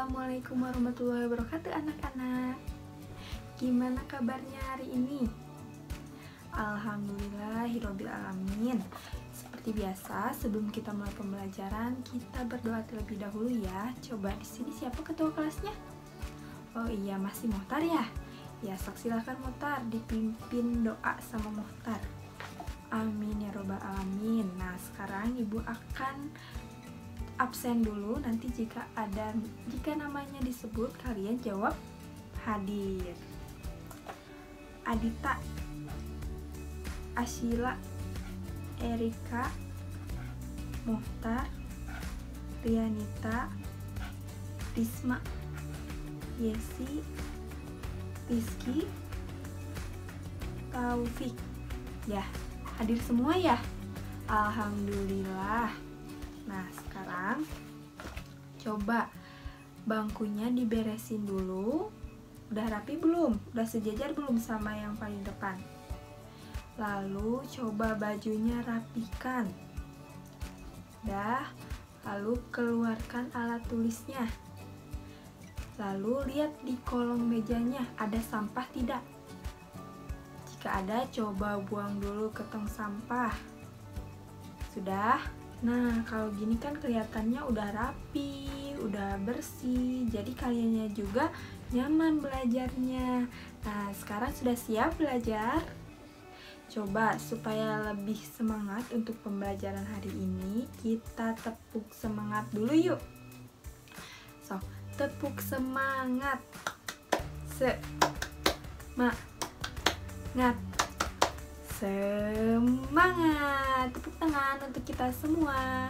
Assalamualaikum warahmatullahi wabarakatuh anak-anak. Gimana kabarnya hari ini? Alhamdulillahirabbil alamin. Seperti biasa, sebelum kita mulai pembelajaran, kita berdoa terlebih dahulu ya. Coba di sini siapa ketua kelasnya? Oh iya, masih Muhtar ya? Ya, silakan Muhtar dipimpin doa sama Muhtar. Amin ya robbal alamin. Nah, sekarang Ibu akan absen dulu, nanti jika namanya disebut kalian jawab hadir. Adita, Asyila, Erika, Muhtar, Rianita, Risma, Yesi, Rizky, Taufik. Ya, hadir semua ya? Alhamdulillah. Nah, sekarang coba bangkunya diberesin dulu. Udah rapi belum? Udah sejajar belum sama yang paling depan? Lalu coba bajunya rapikan. Udah, lalu keluarkan alat tulisnya. Lalu lihat di kolong mejanya ada sampah tidak? Jika ada, coba buang dulu ke tong sampah. Sudah? Nah, kalau gini kan kelihatannya udah rapi, udah bersih, jadi kaliannya juga nyaman belajarnya. Nah, sekarang sudah siap belajar? Coba supaya lebih semangat untuk pembelajaran hari ini, kita tepuk semangat dulu yuk. So, tepuk semangat. Semangat. Semangat, tepuk tangan untuk kita semua.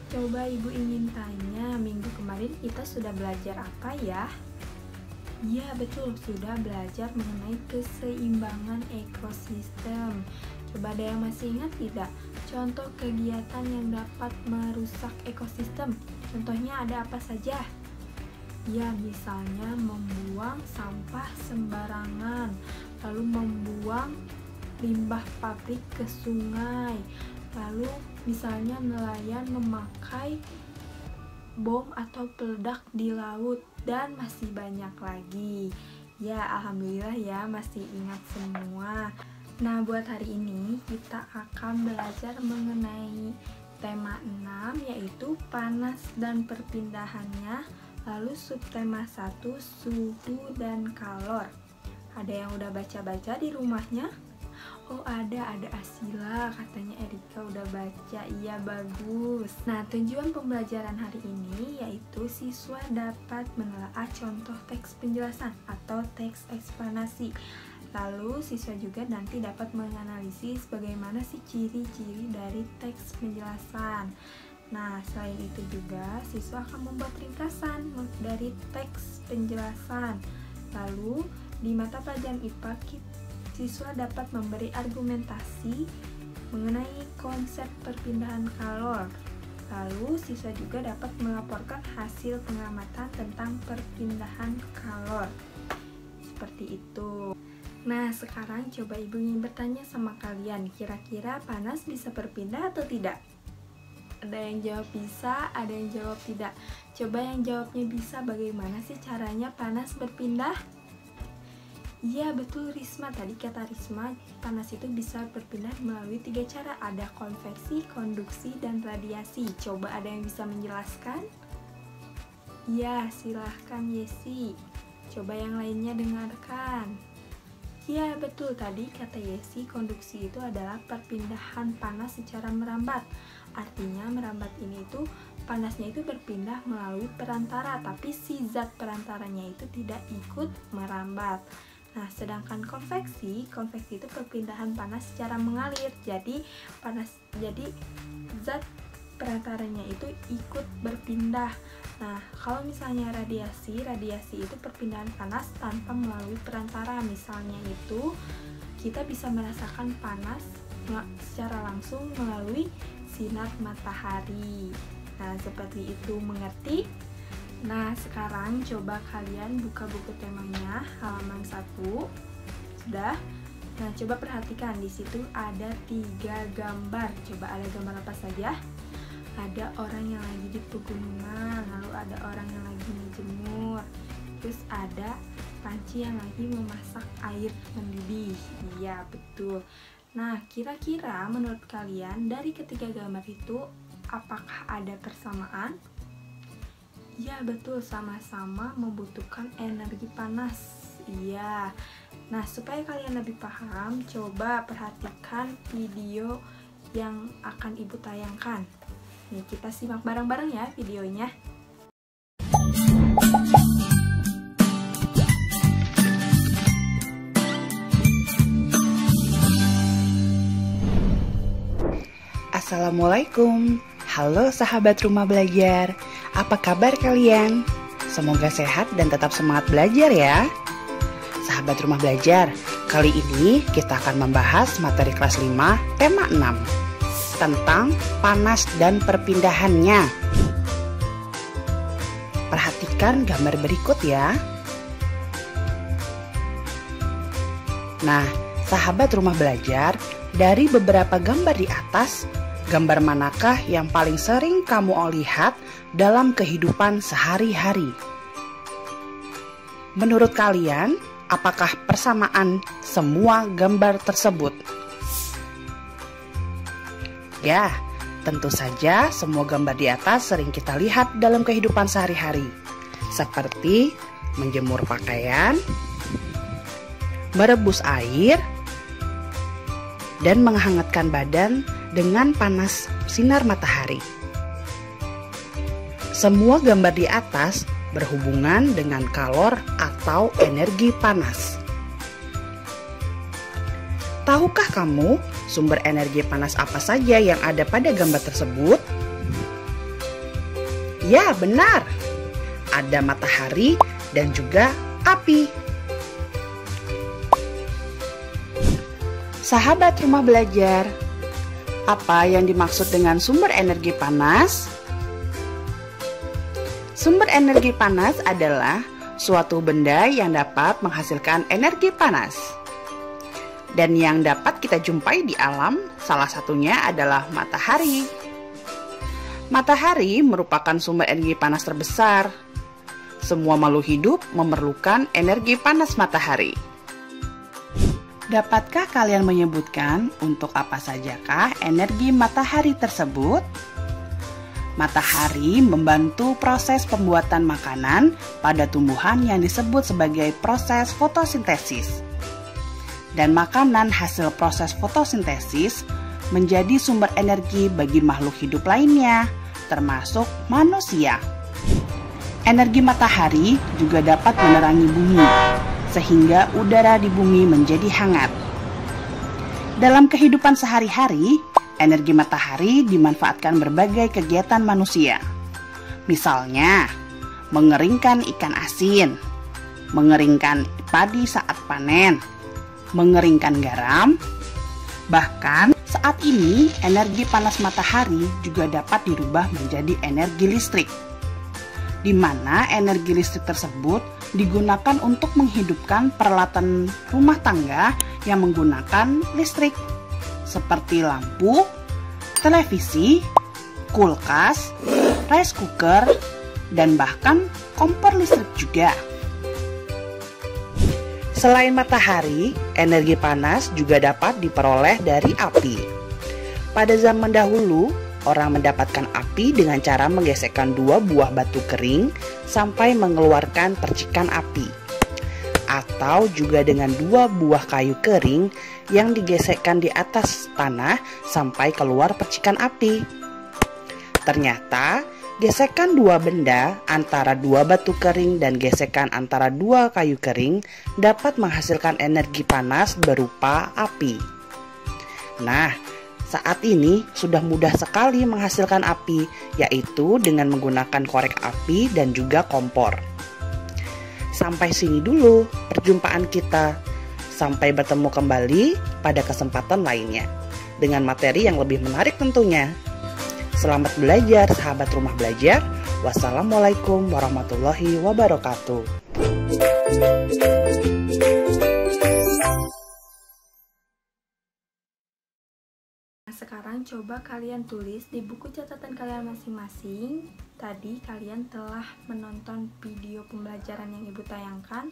Coba Ibu ingin tanya, minggu kemarin kita sudah belajar apa ya? Iya betul, sudah belajar mengenai keseimbangan ekosistem. Coba ada yang masih ingat tidak? Contoh kegiatan yang dapat merusak ekosistem. Contohnya ada apa saja? Ya, misalnya membuang sampah sembarangan, lalu membuang limbah pabrik ke sungai, lalu misalnya nelayan memakai bom atau peledak di laut, dan masih banyak lagi. Ya, alhamdulillah ya, masih ingat semua. Nah, buat hari ini kita akan belajar mengenai tema 6, yaitu panas dan perpindahannya. Lalu subtema 1, suhu dan kalor. Ada yang udah baca-baca di rumahnya? Oh ada Asyila, katanya Erika udah baca. Iya bagus. Nah, tujuan pembelajaran hari ini yaitu siswa dapat menelaah contoh teks penjelasan atau teks eksplanasi. Lalu siswa juga nanti dapat menganalisis bagaimana sih ciri-ciri dari teks penjelasan. Nah, selain itu juga siswa akan membuat ringkasan dari teks penjelasan. Lalu, di mata pelajaran IPA, siswa dapat memberi argumentasi mengenai konsep perpindahan kalor. Lalu, siswa juga dapat melaporkan hasil pengamatan tentang perpindahan kalor. Seperti itu. Nah, sekarang coba Ibu ingin bertanya sama kalian, kira-kira panas bisa berpindah atau tidak? Ada yang jawab bisa, ada yang jawab tidak. Coba yang jawabnya bisa, bagaimana sih caranya panas berpindah? Iya betul Risma, tadi kata Risma, panas itu bisa berpindah melalui 3 cara. Ada konveksi, konduksi, dan radiasi. Coba ada yang bisa menjelaskan? Iya, silahkan Yesi. Coba yang lainnya dengarkan. Ya betul, tadi kata Yesi, konduksi itu adalah perpindahan panas secara merambat. Artinya merambat ini itu panasnya itu berpindah melalui perantara, tapi si zat perantaranya itu tidak ikut merambat. Nah, sedangkan konveksi itu perpindahan panas secara mengalir. Jadi zat perantaranya itu ikut berpindah. Nah, kalau misalnya radiasi itu perpindahan panas tanpa melalui perantara. Misalnya itu kita bisa merasakan panas secara langsung melalui sinar matahari. Nah, seperti itu, mengerti? Nah, sekarang coba kalian buka buku temanya halaman 1. Sudah? Nah, coba perhatikan di situ ada 3 gambar. Coba ada gambar apa saja? ada orang yang lagi di pegunungan, lalu ada orang yang lagi ngejemur, terus ada panci yang lagi memasak air mendidih. Iya, betul. Nah, kira-kira menurut kalian dari ketiga gambar itu apakah ada persamaan? Ya, betul, sama-sama membutuhkan energi panas. Iya. Nah, supaya kalian lebih paham, coba perhatikan video yang akan Ibu tayangkan. Nih, kita simak bareng-bareng ya videonya. Assalamualaikum. Halo sahabat rumah belajar. Apa kabar kalian? Semoga sehat dan tetap semangat belajar ya. Sahabat rumah belajar, kali ini kita akan membahas materi kelas 5 tema 6 tentang panas dan perpindahannya. Perhatikan gambar berikut ya. Nah, sahabat rumah belajar, dari beberapa gambar di atas, gambar manakah yang paling sering kamu lihat dalam kehidupan sehari-hari? Menurut kalian, apakah persamaan semua gambar tersebut? Ya, tentu saja semua gambar di atas sering kita lihat dalam kehidupan sehari-hari, seperti menjemur pakaian, merebus air, dan menghangatkan badan dengan panas sinar matahari. Semua gambar di atas berhubungan dengan kalor atau energi panas. Tahukah kamu sumber energi panas apa saja yang ada pada gambar tersebut? Ya, benar. Ada matahari dan juga api. Sahabat rumah belajar, apa yang dimaksud dengan sumber energi panas? Sumber energi panas adalah suatu benda yang dapat menghasilkan energi panas. Dan yang dapat kita jumpai di alam, salah satunya adalah matahari. Matahari merupakan sumber energi panas terbesar. Semua makhluk hidup memerlukan energi panas matahari. Dapatkah kalian menyebutkan untuk apa sajakah energi matahari tersebut? Matahari membantu proses pembuatan makanan pada tumbuhan yang disebut sebagai proses fotosintesis. Dan makanan hasil proses fotosintesis menjadi sumber energi bagi makhluk hidup lainnya, termasuk manusia. Energi matahari juga dapat menerangi bumi, sehingga udara di bumi menjadi hangat. Dalam kehidupan sehari-hari, energi matahari dimanfaatkan berbagai kegiatan manusia. Misalnya, mengeringkan ikan asin, mengeringkan padi saat panen, mengeringkan garam. Bahkan saat ini, energi panas matahari juga dapat dirubah menjadi energi listrik, di mana energi listrik tersebut digunakan untuk menghidupkan peralatan rumah tangga yang menggunakan listrik, seperti lampu, televisi, kulkas, rice cooker, dan bahkan kompor listrik juga. Selain matahari, energi panas juga dapat diperoleh dari api. Pada zaman dahulu, orang mendapatkan api dengan cara menggesekkan 2 buah batu kering sampai mengeluarkan percikan api, atau juga dengan 2 buah kayu kering yang digesekkan di atas tanah sampai keluar percikan api. Ternyata, gesekan 2 benda antara 2 batu kering dan gesekan antara 2 kayu kering dapat menghasilkan energi panas berupa api. Nah, saat ini sudah mudah sekali menghasilkan api, yaitu dengan menggunakan korek api dan juga kompor. Sampai sini dulu perjumpaan kita. Sampai bertemu kembali pada kesempatan lainnya dengan materi yang lebih menarik tentunya. Selamat belajar sahabat rumah belajar. Wassalamualaikum warahmatullahi wabarakatuh. Sekarang coba kalian tulis di buku catatan kalian masing-masing. Tadi kalian telah menonton video pembelajaran yang ibu tayangkan.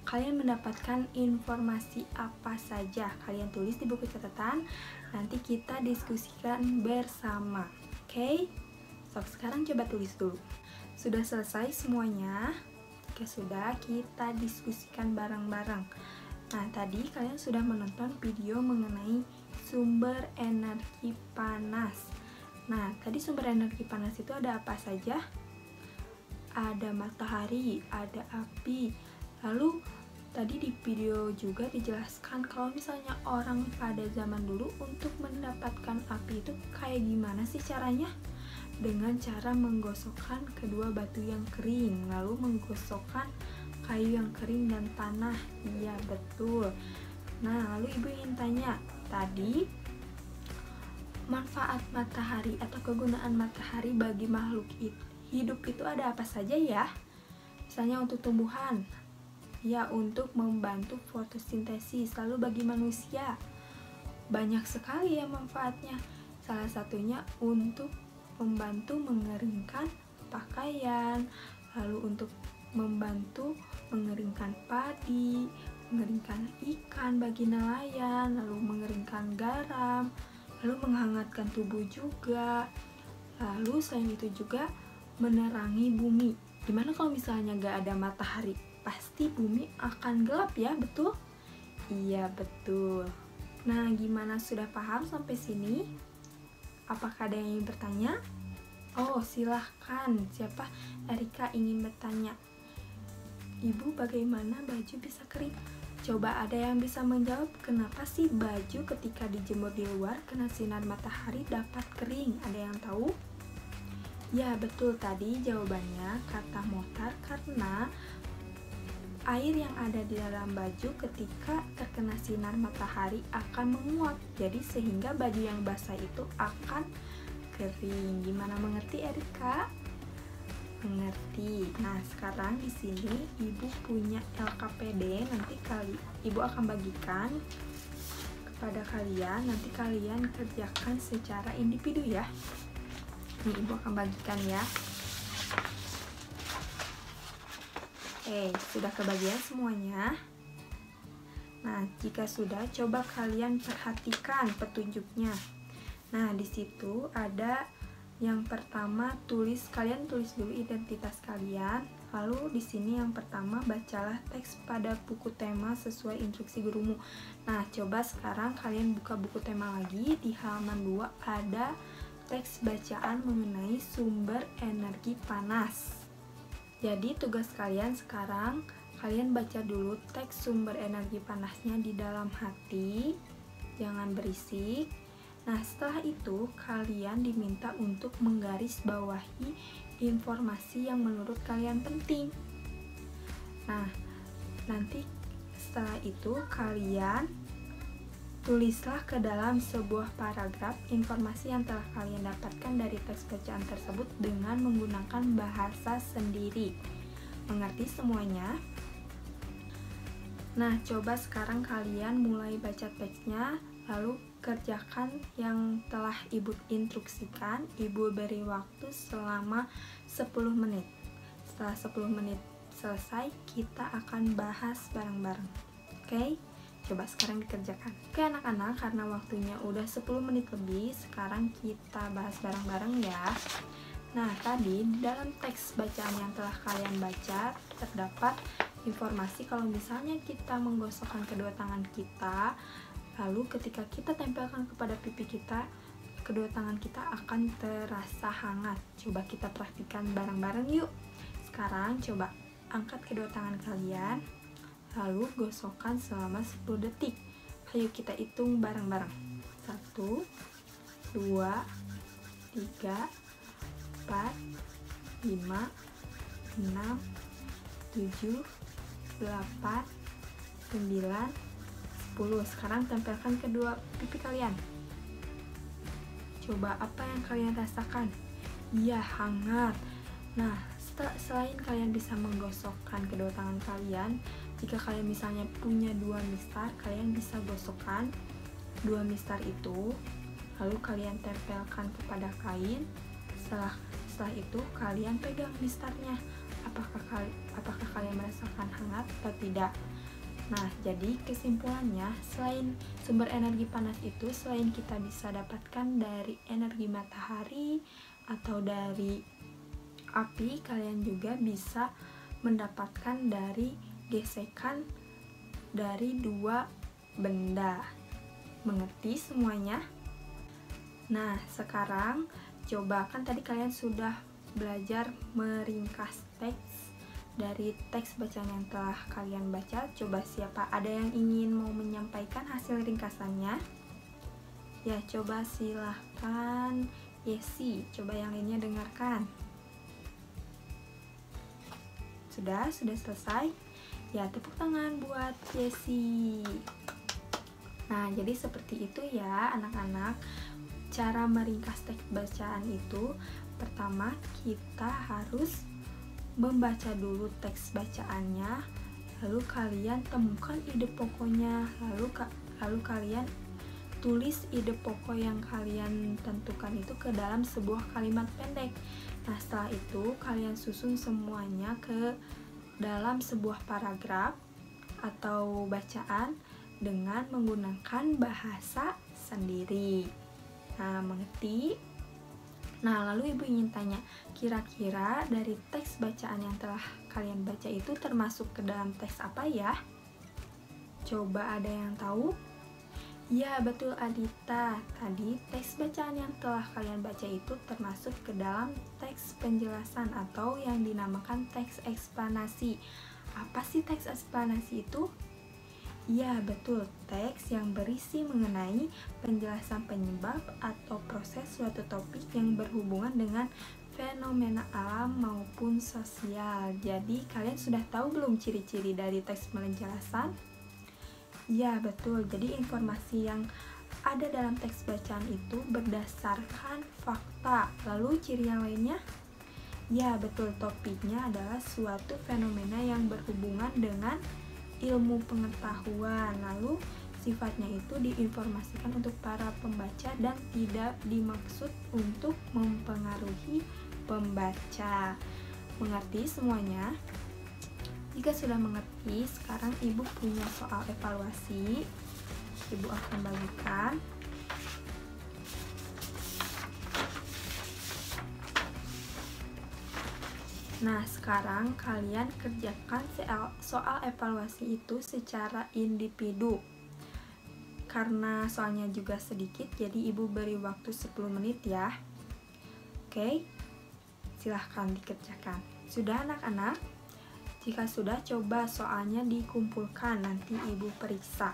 Kalian mendapatkan informasi apa saja? Kalian tulis di buku catatan. Nanti kita diskusikan bersama. Oke? So, sekarang coba tulis dulu. Sudah selesai semuanya? Jika sudah, kita diskusikan bareng-bareng. Nah, tadi kalian sudah menonton video mengenai sumber energi panas. Nah, tadi sumber energi panas itu ada apa saja? Ada matahari, ada api. Lalu, tadi di video juga dijelaskan kalau misalnya orang pada zaman dulu untuk mendapatkan api itu kayak gimana sih caranya? Dengan cara menggosokkan kedua batu yang kering, lalu menggosokkan kayu yang kering dan tanah. Iya, betul. Nah, lalu ibu ingin tanya, tadi manfaat matahari atau kegunaan matahari bagi makhluk hidup itu ada apa saja ya? Misalnya untuk tumbuhan, ya untuk membantu fotosintesis. Lalu bagi manusia, banyak sekali ya manfaatnya. Salah satunya untuk membantu mengeringkan pakaian, lalu untuk membantu mengeringkan padi, mengeringkan ikan bagi nelayan, lalu mengeringkan garam, lalu menghangatkan tubuh juga. Lalu selain itu juga menerangi bumi. Gimana kalau misalnya gak ada matahari? Pasti bumi akan gelap ya, betul? Iya, betul. Nah, gimana, sudah paham sampai sini? Apakah ada yang ingin bertanya? Oh, silahkan. Siapa? Erika ingin bertanya. Ibu, bagaimana baju bisa kering? Coba ada yang bisa menjawab kenapa sih baju ketika dijemur di luar kena sinar matahari dapat kering? Ada yang tahu? Ya, betul, tadi jawabannya kata Mohtar, karena air yang ada di dalam baju ketika terkena sinar matahari akan menguap. Jadi sehingga baju yang basah itu akan kering. Gimana, mengerti Erika? Mengerti. Nah, sekarang di sini ibu punya LKPD, nanti ibu akan bagikan kepada kalian, nanti kalian kerjakan secara individu ya. Nih, ibu akan bagikan ya. Sudah kebagian semuanya? Nah, jika sudah, coba kalian perhatikan petunjuknya. Nah, di situ ada yang pertama, kalian tulis dulu identitas kalian. Lalu di sini yang pertama, bacalah teks pada buku tema sesuai instruksi gurumu. Nah, coba sekarang kalian buka buku tema lagi. Di halaman 2 ada teks bacaan mengenai sumber energi panas. Jadi tugas kalian sekarang, kalian baca dulu teks sumber energi panasnya di dalam hati. Jangan berisik. Nah, setelah itu kalian diminta untuk menggarisbawahi informasi yang menurut kalian penting. Nah, nanti setelah itu kalian tulislah ke dalam sebuah paragraf informasi yang telah kalian dapatkan dari teks bacaan tersebut dengan menggunakan bahasa sendiri. Mengerti semuanya? Nah, coba sekarang kalian mulai baca teksnya, lalu kerjakan yang telah ibu instruksikan. Ibu beri waktu selama 10 menit. Setelah 10 menit selesai, kita akan bahas bareng-bareng. Oke? Coba sekarang dikerjakan. Oke anak-anak, karena waktunya udah 10 menit lebih, sekarang kita bahas bareng-bareng ya. Nah, tadi di dalam teks bacaan yang telah kalian baca terdapat informasi kalau misalnya kita menggosokkan kedua tangan kita, lalu ketika kita tempelkan kepada pipi kita, kedua tangan kita akan terasa hangat. Coba kita praktikkan bareng-bareng yuk. Sekarang coba angkat kedua tangan kalian, lalu gosokkan selama 10 detik. Ayo kita hitung bareng-bareng. 1, 2, 3, 4, 5, 6, 7, 8, 9, 10. Sekarang tempelkan kedua pipi kalian. Coba apa yang kalian rasakan? Iya, hangat. Nah, selain kalian bisa menggosokkan kedua tangan kalian, jika kalian misalnya punya 2 mistar, kalian bisa gosokkan 2 mistar itu, lalu kalian tempelkan kepada kain. Setelah itu kalian pegang di startnya. Apakah kalian merasakan hangat atau tidak? Nah, jadi kesimpulannya, selain sumber energi panas itu, selain kita bisa dapatkan dari energi matahari atau dari api, kalian juga bisa mendapatkan dari gesekan dari dua benda. Mengerti semuanya? Nah, sekarang coba, kan tadi kalian sudah belajar meringkas teks dari teks bacaan yang telah kalian baca. Coba siapa ada yang ingin mau menyampaikan hasil ringkasannya? Ya, coba silahkan Yesi, coba yang lainnya dengarkan. Sudah selesai? Ya, tepuk tangan buat Yesi. Nah, jadi seperti itu ya anak-anak. Cara meringkas teks bacaan itu, pertama kita harus membaca dulu teks bacaannya, lalu kalian temukan ide pokoknya, lalu kalian tulis ide pokok yang kalian tentukan itu ke dalam sebuah kalimat pendek. Nah, setelah itu kalian susun semuanya ke dalam sebuah paragraf atau bacaan dengan menggunakan bahasa sendiri. Nah, mengerti? Nah, lalu ibu ingin tanya, kira-kira dari teks bacaan yang telah kalian baca itu termasuk ke dalam teks apa ya? Coba ada yang tahu? Ya, betul Adita. Tadi teks bacaan yang telah kalian baca itu termasuk ke dalam teks penjelasan atau yang dinamakan teks eksplanasi. Apa sih teks eksplanasi itu? Ya, betul, teks yang berisi mengenai penjelasan penyebab atau proses suatu topik yang berhubungan dengan fenomena alam maupun sosial. Jadi, kalian sudah tahu belum ciri-ciri dari teks penjelasan? Ya, betul. Jadi, informasi yang ada dalam teks bacaan itu berdasarkan fakta. Lalu, ciri yang lainnya? Ya, betul. Topiknya adalah suatu fenomena yang berhubungan dengan ilmu pengetahuan. Lalu sifatnya itu diinformasikan untuk para pembaca dan tidak dimaksud untuk mempengaruhi pembaca. Mengerti semuanya? Jika sudah mengerti, sekarang ibu punya soal evaluasi. Ibu akan bagikan. Nah, sekarang kalian kerjakan soal evaluasi itu secara individu. Karena soalnya juga sedikit, jadi ibu beri waktu 10 menit ya. Oke, silahkan dikerjakan. Sudah anak-anak? Jika sudah, coba soalnya dikumpulkan, nanti ibu periksa.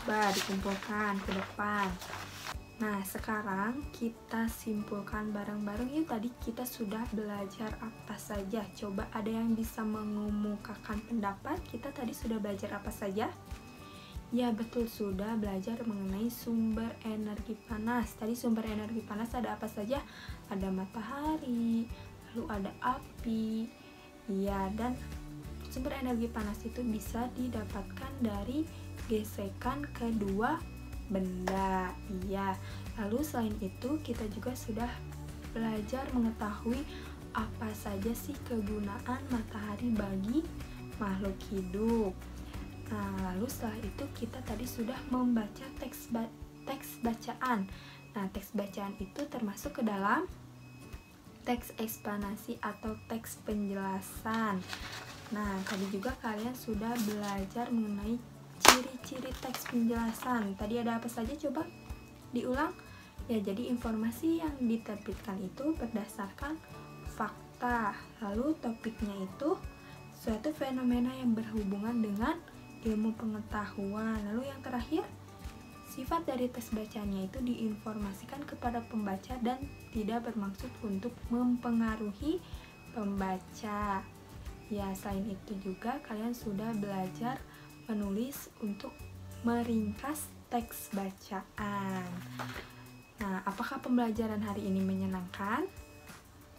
Coba dikumpulkan ke depan. Nah, sekarang kita simpulkan bareng-bareng yuk. Tadi kita sudah belajar apa saja. Coba ada yang bisa mengemukakan pendapat. Kita tadi sudah belajar apa saja? Ya, betul, sudah belajar mengenai sumber energi panas. Tadi sumber energi panas ada apa saja? Ada matahari, lalu ada api. Ya, dan sumber energi panas itu bisa didapatkan dari gesekan kedua benda. Iya. Lalu selain itu kita juga sudah belajar mengetahui apa saja sih kegunaan matahari bagi makhluk hidup. Nah, lalu setelah itu kita tadi sudah membaca teks bacaan. Nah, teks bacaan itu termasuk ke dalam teks eksplanasi atau teks penjelasan. Nah, tadi juga kalian sudah belajar mengenai ciri-ciri teks penjelasan. Tadi ada apa saja? Coba diulang. Ya, jadi informasi yang diterbitkan itu berdasarkan fakta. Lalu topiknya itu suatu fenomena yang berhubungan dengan ilmu pengetahuan. Lalu yang terakhir, sifat dari teks bacaannya itu diinformasikan kepada pembaca dan tidak bermaksud untuk mempengaruhi pembaca. Ya, selain itu juga kalian sudah belajar menulis untuk meringkas teks bacaan. Nah, apakah pembelajaran hari ini menyenangkan?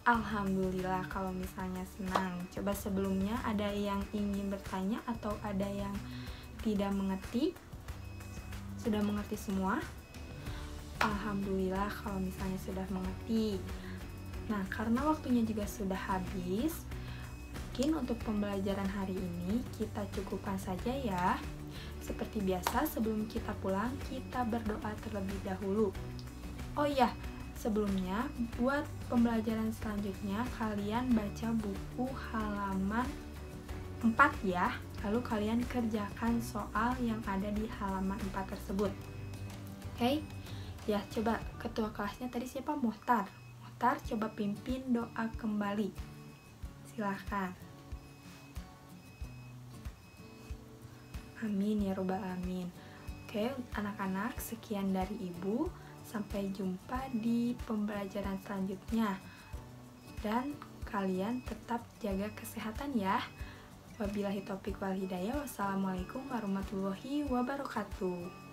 Alhamdulillah kalau misalnya senang. Coba sebelumnya ada yang ingin bertanya atau ada yang tidak mengerti? Sudah mengerti semua? Alhamdulillah kalau misalnya sudah mengerti. Nah, karena waktunya juga sudah habis, mungkin untuk pembelajaran hari ini kita cukupkan saja ya. Seperti biasa, sebelum kita pulang, kita berdoa terlebih dahulu. Oh iya, sebelumnya, buat pembelajaran selanjutnya, kalian baca buku halaman 4 ya. Lalu kalian kerjakan soal yang ada di halaman 4 tersebut. Oke? Ya, coba ketua kelasnya tadi siapa? Muhtar. Muhtar, coba pimpin doa kembali. Silahkan. Amin ya robbal alamin. Oke, anak-anak, sekian dari Ibu. Sampai jumpa di pembelajaran selanjutnya. Dan kalian tetap jaga kesehatan ya. Wabillahi taufiq wal hidayah. Wassalamualaikum warahmatullahi wabarakatuh.